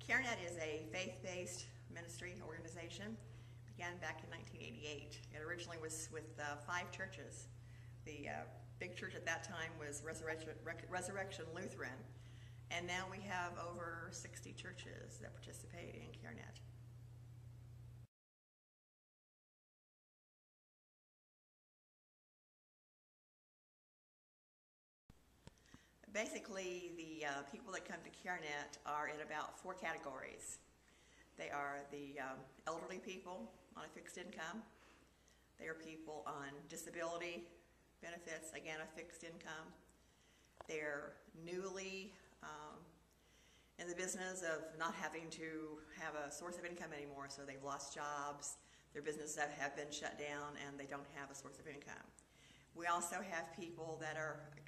CareNet is a faith-based ministry organization. Began back in 1988. It originally was with 5 churches. The big church at that time was Resurrection Lutheran, and now we have over 60 churches that participate in CareNet. Basically, the people that come to CareNet are in about 4 categories. They are the elderly people on a fixed income. They are people on disability benefits, again a fixed income. They're newly in the business of not having to have a source of income anymore, so they've lost jobs, their businesses have been shut down, and they don't have a source of income. We also have people that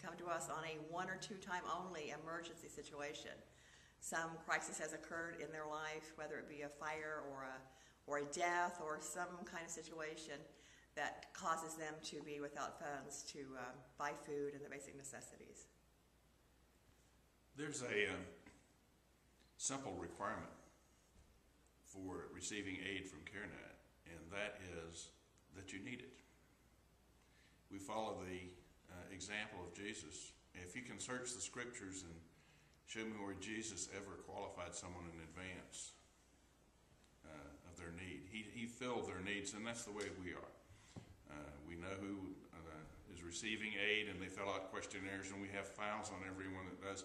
come to us on a 1 or 2 time only emergency situation. Some crisis has occurred in their life, whether it be a fire or a death or some kind of situation that causes them to be without funds to buy food and the basic necessities. There's a simple requirement for receiving aid from CareNet, and that is that you need it. We follow the example of Jesus. If you can search the scriptures and show me where Jesus ever qualified someone in advance of their need. He filled their needs, and that's the way we are. We know who is receiving aid, and they fill out questionnaires, and we have files on everyone that does.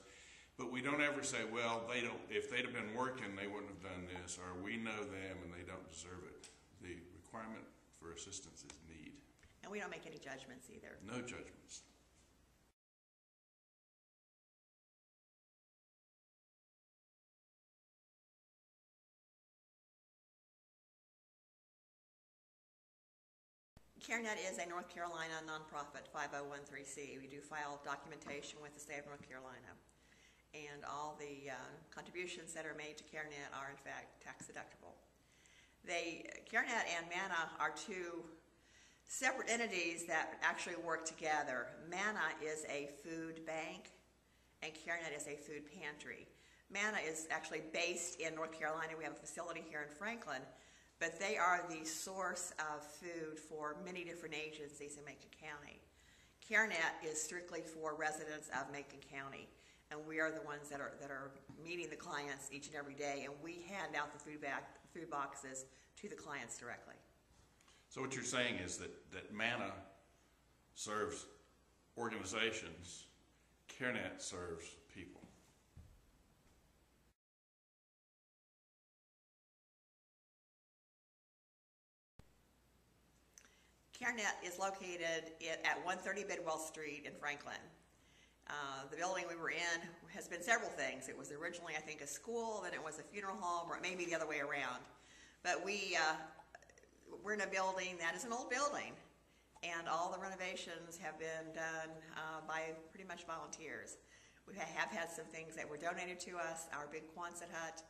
But we don't ever say, well, they don't. If they'd have been working, they wouldn't have done this, or we know them and they don't deserve it. The requirement for assistance is need. And we don't make any judgments either. No judgments. CareNet is a North Carolina nonprofit 501(c). We do file documentation with the state of North Carolina. And all the contributions that are made to CareNet are in fact tax deductible. CareNet and MANA are 2 separate entities that actually work together. MANA is a food bank and CareNet is a food pantry. MANA is actually based in North Carolina. We have a facility here in Franklin, but they are the source of food for many different agencies in Macon County. CareNet is strictly for residents of Macon County, and we are the ones that are meeting the clients each and every day, and we hand out the food boxes to the clients directly. So what you're saying is that MANA serves organizations, CareNet serves people. CareNet is located at 130 Bidwell Street in Franklin. The building we were in has been several things. It was originally, I think, a school, then it was a funeral home, or it may be the other way around. But we're in a building that is an old building, and all the renovations have been done by pretty much volunteers. We have had some things that were donated to us. Our big Quonset hut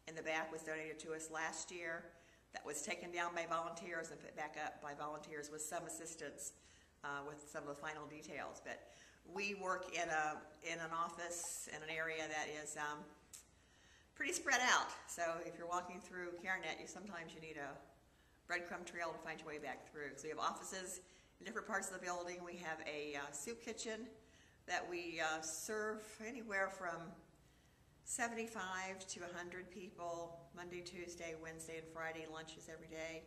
in the back was donated to us last year. That was taken down by volunteers and put back up by volunteers with some assistance with some of the final details. But we work in an office in an area that is pretty spread out. So if you're walking through CareNet, sometimes you need a breadcrumb trail to find your way back through. So we have offices in different parts of the building. We have a soup kitchen that we serve anywhere from 75 to 100 people, Monday, Tuesday, Wednesday, and Friday, lunches every day.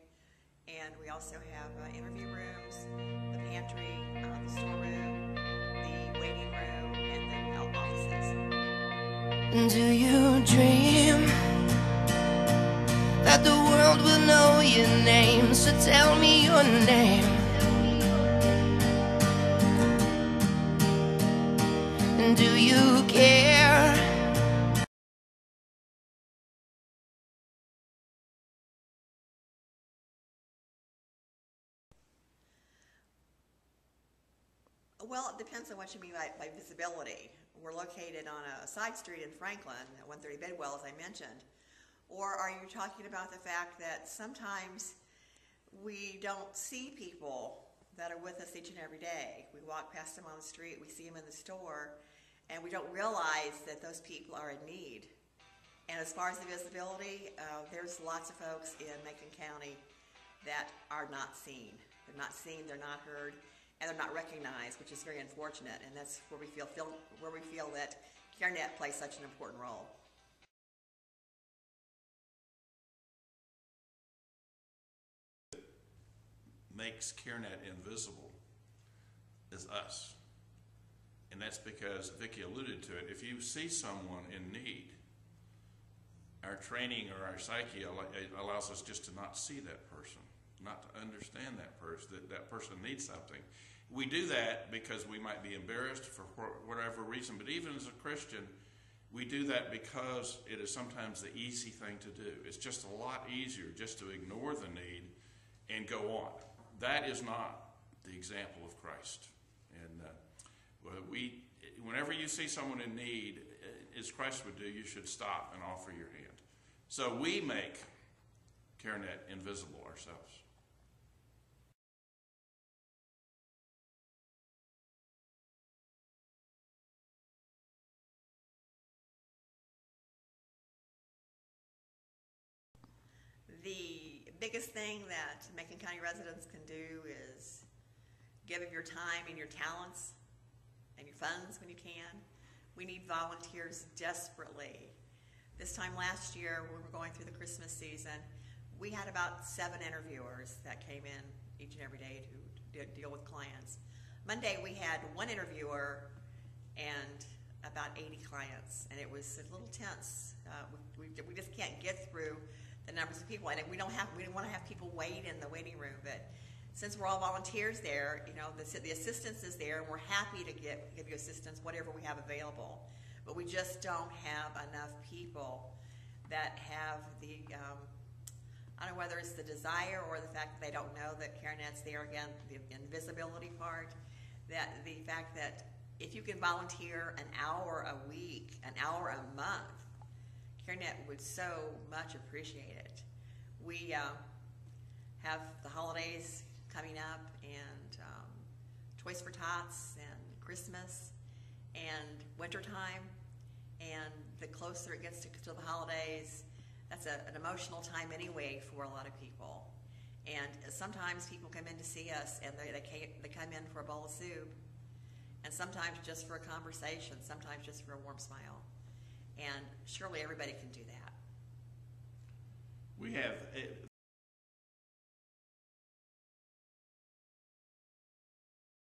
And we also have interview rooms, the pantry, the storeroom, the waiting room, and then office Do you dream that the world will know your name? So tell me your name. And do you care? Well, it depends on what you mean by visibility. We're located on a side street in Franklin at 130 Bidwell, as I mentioned. Or are you talking about the fact that sometimes we don't see people that are with us each and every day? We walk past them on the street, we see them in the store, and we don't realize that those people are in need. And as far as the visibility, there's lots of folks in Macon County that are not seen. They're not seen, they're not heard, and they're not recognized, which is very unfortunate. And that's where we feel that CareNet plays such an important role. Makes CareNet invisible is us. And that's because Vicki alluded to it. If you see someone in need, our training or our psyche allows us just to not see that person, not to understand that person, that person needs something. We do that because we might be embarrassed for whatever reason, but even as a Christian, we do that because it is sometimes the easy thing to do. It's just a lot easier just to ignore the need and go on. That is not the example of Christ. And whenever you see someone in need, as Christ would do, you should stop and offer your hand. So we make CareNet invisible ourselves. The biggest thing that Macon County residents can do is give of your time and your talents and your funds when you can. We need volunteers desperately. This time last year, when we were going through the Christmas season, we had about 7 interviewers that came in each and every day to deal with clients. Monday, we had 1 interviewer and about 80 clients, and it was a little tense. We just can't get through the numbers of people, and we don't want to have people wait in the waiting room. But since we're all volunteers there, you know, the assistance is there, and we're happy to give you assistance, whatever we have available. But we just don't have enough people that have the, I don't know whether it's the desire or the fact that they don't know that CareNet's there again, the invisibility part, that the fact that if you can volunteer an hour a week, an hour a month, CareNet would so much appreciate it. We have the holidays coming up, and Toys for Tots, and Christmas, and wintertime, and the closer it gets to the holidays, that's an emotional time anyway for a lot of people. And sometimes people come in to see us, and they come in for a bowl of soup, and sometimes just for a conversation, sometimes just for a warm smile. And surely everybody can do that. We have